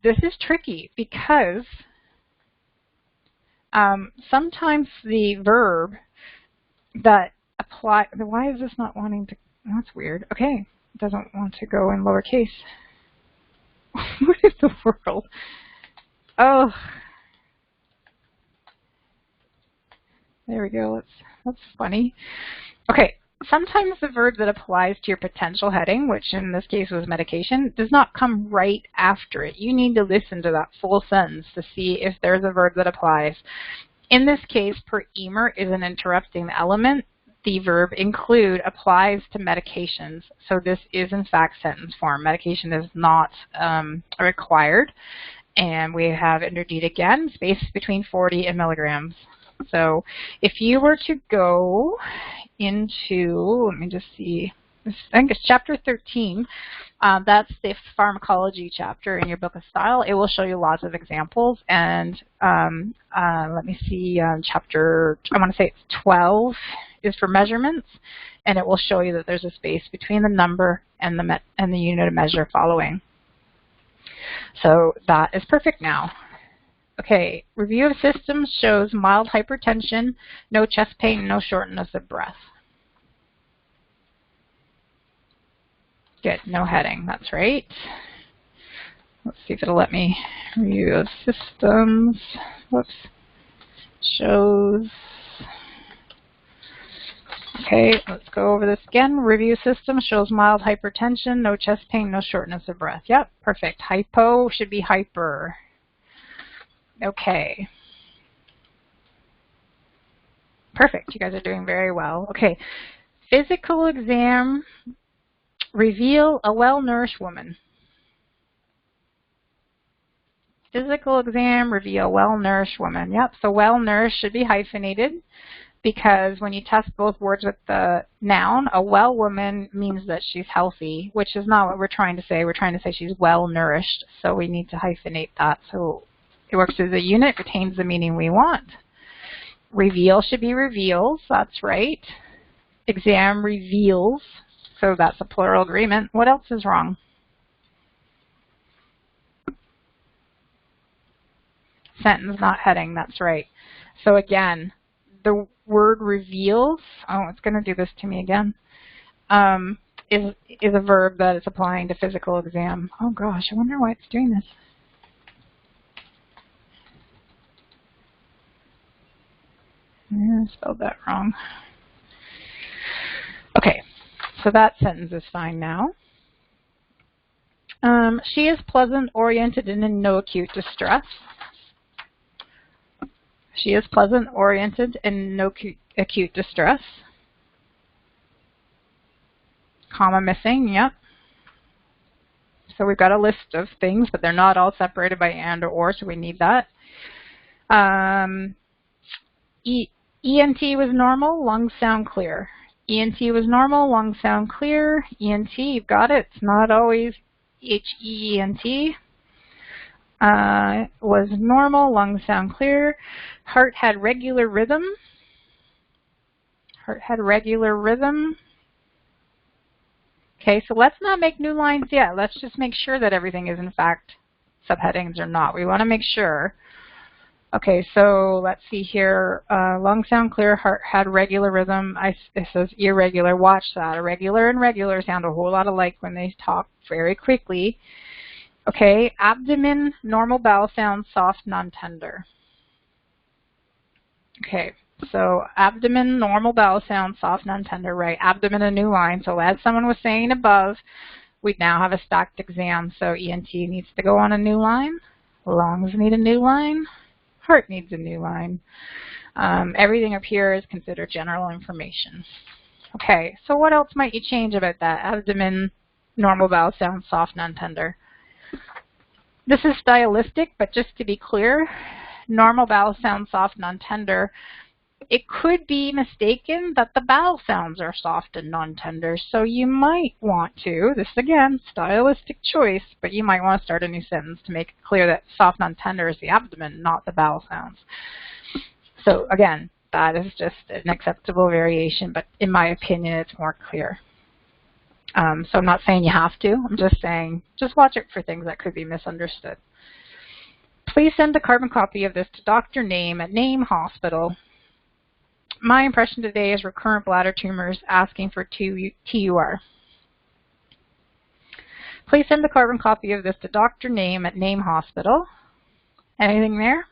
this is tricky because sometimes the verb that apply, why is this not wanting to, that's weird. Okay, It doesn't want to go in lowercase. What is the world? Oh, there we go. That's funny. Okay, sometimes the verb that applies to your potential heading, which in this case was medication, does not come right after it. You need to listen to that full sentence to see if there's a verb that applies. In this case, per emer is an interrupting element. The verb include applies to medications. So this is in fact sentence form. Medication is not required. And we have interdeed again, space between 40 and milligrams. So if you were to go into, let me just see, I think it's chapter 13. That's the pharmacology chapter in your book of style. It will show you lots of examples. And let me see, chapter, I want to say it's 12 is for measurements. And it will show you that there's a space between the number and the unit of measure following. So that is perfect now. Okay, review of systems shows mild hypertension, no chest pain, no shortness of breath. Good, no heading, that's right. Let's see if it'll let me review of systems. Whoops. Shows. Okay, let's go over this again. Review system shows mild hypertension, no chest pain, no shortness of breath. Yep, perfect. Hypo should be hyper. Okay. Perfect. You guys are doing very well. Okay. Physical exam reveal a well-nourished woman. Physical exam reveal well-nourished woman. Yep. So well-nourished should be hyphenated because when you test both words with the noun, a well woman means that she's healthy, which is not what we're trying to say. We're trying to say she's well-nourished. So we need to hyphenate that. So it works as a unit, retains the meaning we want. Reveal should be reveals, that's right. Exam reveals, so that's a plural agreement. What else is wrong? Sentence, not heading, that's right. So again, the word reveals, oh, it's going to do this to me again, is a verb that is applying to physical exam. Oh gosh, I wonder why it's doing this. I spelled that wrong. Okay, so that sentence is fine now. She is pleasant, oriented, and in no acute distress. She is pleasant, oriented, and in no acute distress. Comma missing, yep. So we've got a list of things, but they're not all separated by and or, so we need that. ENT was normal, lungs sound clear. ENT was normal, lungs sound clear. ENT, you've got it. It's not always H-E-E-N-T. Was normal, lungs sound clear. Heart had regular rhythm. Heart had regular rhythm. Okay, so let's not make new lines yet. Let's just make sure that everything is in fact subheadings or not. We want to make sure. Okay, so let's see here. Lungs sound clear, heart had regular rhythm. It says irregular. Watch that. Irregular and regular sound a whole lot alike when they talk very quickly. Okay, abdomen, normal bowel sound, soft, non-tender. Okay, so abdomen, normal bowel sound, soft, non-tender, right. Abdomen, a new line. So as someone was saying above, we now have a stacked exam. So ENT needs to go on a new line. Lungs need a new line. Heart needs a new line. Everything up here is considered general information. Okay, so what else might you change about that? Abdomen, normal bowel sound, soft, non-tender. This is stylistic, but just to be clear, normal bowel sound, soft, non-tender. It could be mistaken that the bowel sounds are soft and non-tender, so you might want to, this again, stylistic choice, but you might want to start a new sentence to make it clear that soft, non-tender is the abdomen, not the bowel sounds. So again, that is just an acceptable variation, but in my opinion, it's more clear. So I'm not saying you have to, I'm just saying, just watch it for things that could be misunderstood. Please send a carbon copy of this to Dr. Name at Name Hospital. My impression today is recurrent bladder tumors asking for TUR. Please send a carbon copy of this to Dr. Name at Name Hospital. Anything there?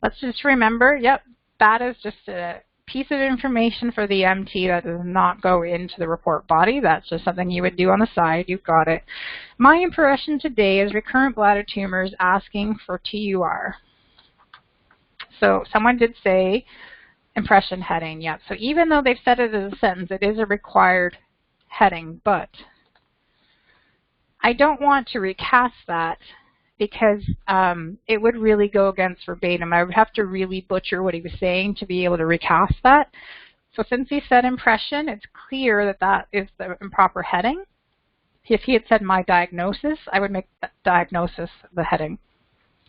Let's just remember, yep, that is just a piece of information for the MT that does not go into the report body. That's just something you would do on the side. You've got it. My impression today is recurrent bladder tumors asking for TUR. So someone did say impression heading, yep. So even though they've said it as a sentence, it is a required heading, but I don't want to recast that because it would really go against verbatim. I would have to really butcher what he was saying to be able to recast that. So since he said impression, it's clear that that is the improper heading. If he had said my diagnosis, I would make that diagnosis the heading.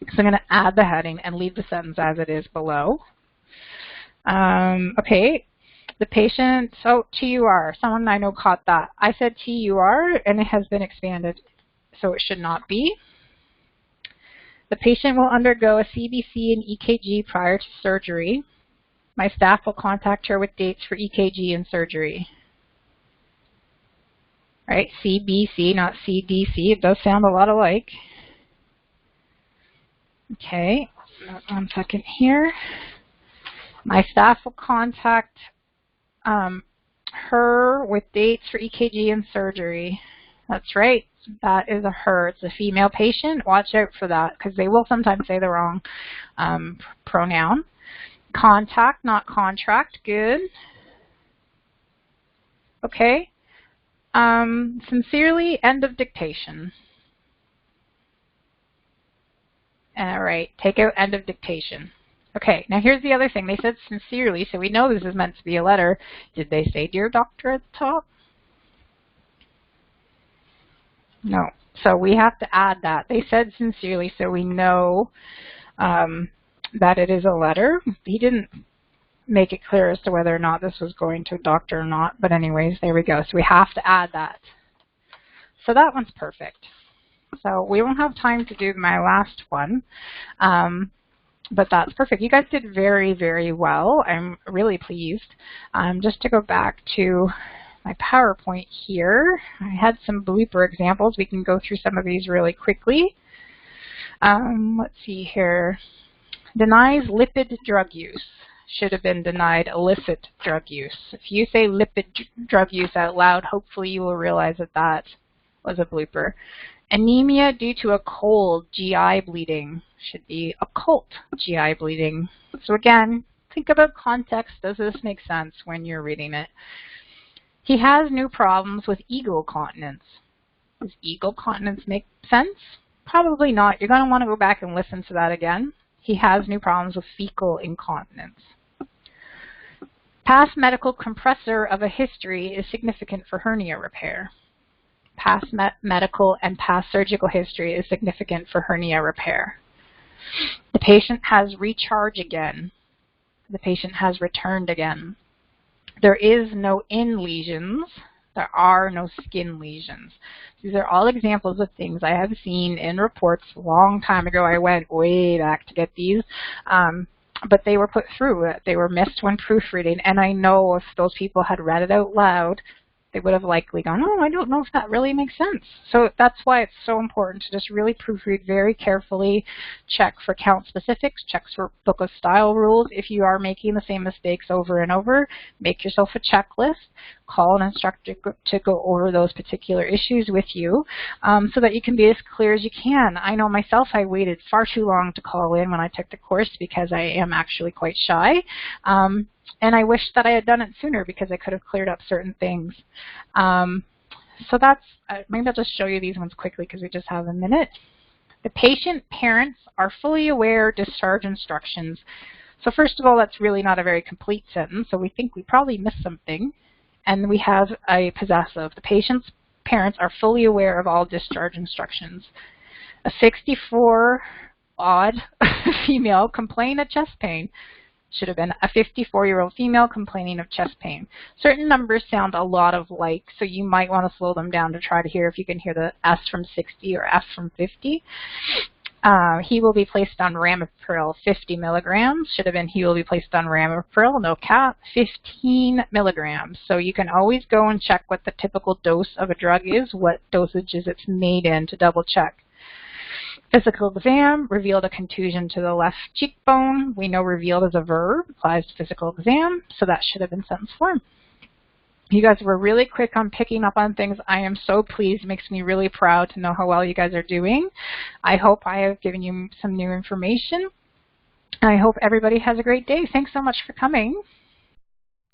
So I'm going to add the heading and leave the sentence as it is below. Okay, the patient, oh, TUR, someone I know caught that. I said TUR and it has been expanded, so it should not be. The patient will undergo a CBC and EKG prior to surgery. My staff will contact her with dates for EKG and surgery. Right, CBC, not CDC. It does sound a lot alike. Okay, 1 second here. My staff will contact her with dates for EKG and surgery. That's right. That is a her. It's a female patient. Watch out for that because they will sometimes say the wrong pronoun. Contact, not contract. Good. Okay. Sincerely, end of dictation. All right. Take out end of dictation. Okay. Now here's the other thing. They said sincerely, so we know this is meant to be a letter. Did they say dear doctor at the top? No. So we have to add that. They said sincerely, so we know that it is a letter. He didn't make it clear as to whether or not this was going to a doctor or not, but anyways, there we go. So we have to add that. So that one's perfect. So we won't have time to do my last one, but that's perfect. You guys did very, very well. I'm really pleased. Just to go back to my PowerPoint here, I had some blooper examples. We can go through some of these really quickly. Let's see here. Denies lipid drug use. Should have been denied illicit drug use. If you say lipid drug use out loud, hopefully you will realize that that was a blooper. Anemia due to a cold, GI bleeding. Should be occult GI bleeding. So again, think about context. Does this make sense when you're reading it? He has new problems with eagle continence. Does eagle continence make sense? Probably not. You're going to want to go back and listen to that again. He has new problems with fecal incontinence. Past medical compressor of a history is significant for hernia repair. Past medical and past surgical history is significant for hernia repair. The patient has recharge again. The patient has returned again. There is no in lesions. There are no skin lesions. These are all examples of things I have seen in reports a long time ago. I went way back to get these, but they were put through. They were missed when proofreading, and I know if those people had read it out loud, they would have likely gone, oh, I don't know if that really makes sense. So that's why it's so important to just really proofread very carefully, check for count specifics, check for book of style rules. If you are making the same mistakes over and over, make yourself a checklist, call an instructor to go over those particular issues with you so that you can be as clear as you can. I know myself, I waited far too long to call in when I took the course because I am actually quite shy. And I wish that I had done it sooner because I could have cleared up certain things. So that's, maybe I'll just show you these ones quickly because we just have a minute. The patient parents are fully aware discharge instructions. So first of all, that's really not a very complete sentence. So we think we probably missed something. And we have a possessive. The patient's parents are fully aware of all discharge instructions. A 64-odd female complained of chest pain. Should have been a 54-year-old female complaining of chest pain. Certain numbers sound a lot of like, so you might want to slow them down to try to hear if you can hear the S from 60 or F from 50. He will be placed on ramipril 50 milligrams. Should have been he will be placed on ramipril, no cap, 15 milligrams. So you can always go and check what the typical dose of a drug is, what dosages it's made in to double check. Physical exam revealed a contusion to the left cheekbone. We know revealed is a verb, applies to physical exam, so that should have been sentence form. You guys were really quick on picking up on things. I am so pleased. It makes me really proud to know how well you guys are doing. I hope I have given you some new information. I hope everybody has a great day. Thanks so much for coming.